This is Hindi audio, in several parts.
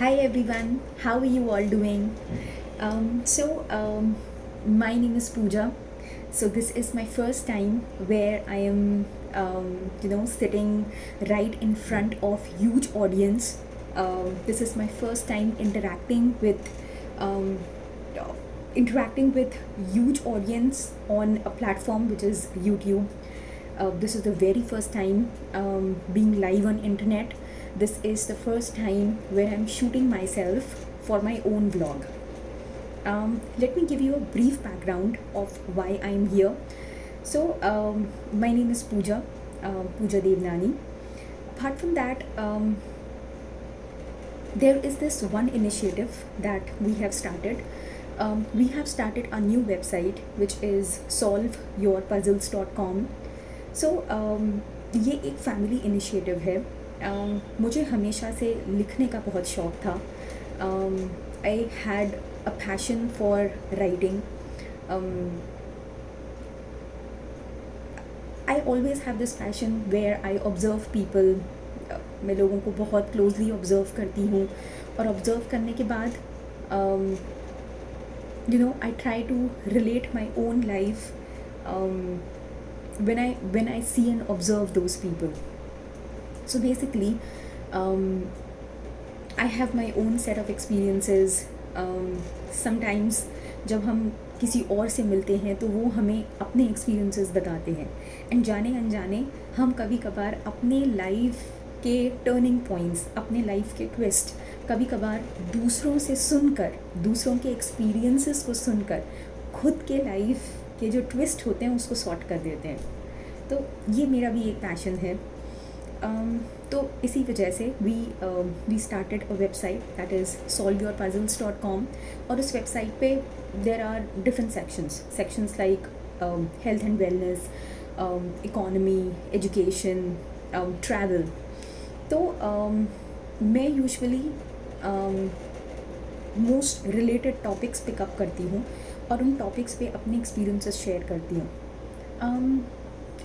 Hi everyone, how are you all doing? So, my name is Pooja. So this is my first time where I am, sitting right in front of huge audience. This is my first time um, interacting with huge audience on a platform which is YouTube. This is the very first time being live on internet. This is the first time where I'm shooting myself for my own vlog. Let me give you a brief background of why I'm here. So, my name is Pooja, Pooja Devnani. Apart from that, there is this one initiative that we have started. We have started a new website which is solveyourpuzzles.com. सो ये एक फैमिली इनिशिएटिव है. मुझे हमेशा से लिखने का बहुत शौक़ था. I had a passion for writing. I always have this passion where I observe people. मैं लोगों को बहुत क्लोजली ऑब्ज़र्व करती हूँ और ऑब्ज़र्व करने के बाद I try to relate my own life when I see and observe those people. So basically, I have my own set of experiences. Sometimes जब हम किसी और से मिलते हैं तो वो हमें अपने experiences बताते हैं, एंड जाने अनजाने हम कभी कभार अपने लाइफ के टर्निंग पॉइंट्स, अपने लाइफ के ट्विस्ट कभी कभार दूसरों से सुनकर, दूसरों के एक्सपीरियंसेस को सुनकर खुद के लाइफ के जो ट्विस्ट होते हैं उसको सॉर्ट कर देते हैं. तो ये मेरा भी एक पैशन है. तो इसी वजह से we started a website that is solveyourpuzzles.com. और उस वेबसाइट पे there are different sections like health and wellness, economy, education, travel. तो मैं usually most related topics pick up करती हूँ और उन टॉपिक्स पे अपने एक्सपीरियंसेस शेयर करती हूँ.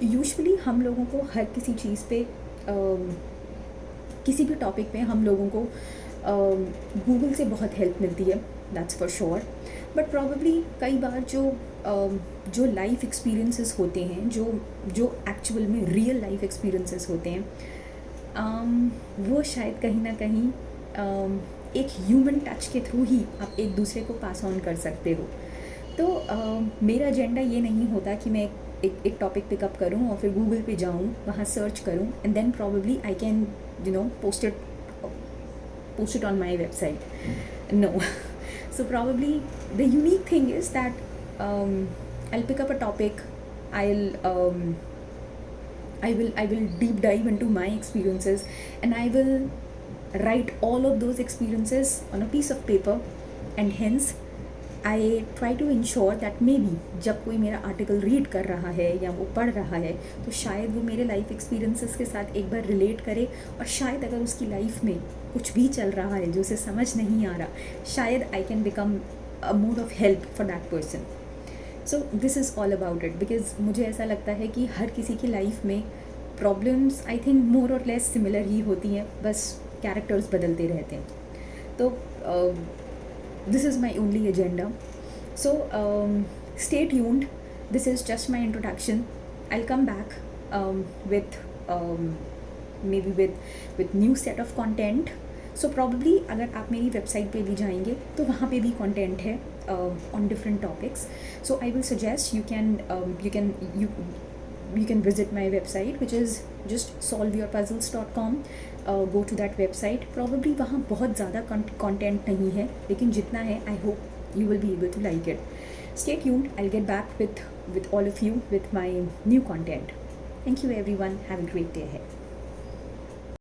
यूजुअली हम लोगों को हर किसी चीज़ पे किसी भी टॉपिक पे हम लोगों को गूगल से बहुत हेल्प मिलती है, that's for sure. But probably कई बार जो लाइफ एक्सपीरियंसेस होते हैं, जो एक्चुअल में रियल लाइफ एक्सपीरियंसेस होते हैं, वो शायद कहीं ना कहीं एक ह्यूमन टच के थ्रू ही आप एक दूसरे को पास ऑन कर सकते हो. तो मेरा एजेंडा ये नहीं होता कि मैं एक टॉपिक पिकअप करूं और फिर गूगल पे जाऊं, वहाँ सर्च करूं, and then probably I can post it on my website. No. So probably the unique thing is that I'll pick up a topic, I will deep dive into my experiences, and I will write all of those experiences on a piece of paper, and hence I try to ensure that maybe जब कोई मेरा आर्टिकल रीड कर रहा है या वो पढ़ रहा है तो शायद वो मेरे लाइफ एक्सपीरियंसेस के साथ एक बार रिलेट करे, और शायद अगर उसकी लाइफ में कुछ भी चल रहा है जो उसे समझ नहीं आ रहा, शायद I can become a mode of help for that person. So this is all about it, because मुझे ऐसा लगता है कि हर किसी की लाइफ में प्रॉब्लम्स आई थिंक मोर और लेस सिमिलर ही होती हैं, बस कैरेक्टर्स बदलते रहते हैं. तो this is my only agenda. So stay tuned. This is just my introduction. I'll come back with maybe with new set of content. So probably अगर आप मेरी वेबसाइट पे भी जाएंगे तो वहाँ पे भी कंटेंट है on different topics. So I will suggest you can visit my website, which is just solveyourpuzzles.com. Go to that website. Probably वहाँ बहुत ज़्यादा content नहीं है, लेकिन जितना है I hope you will be able to like it. Stay tuned. I'll get back with all of you with my new content. Thank you everyone. Have a great day ahead.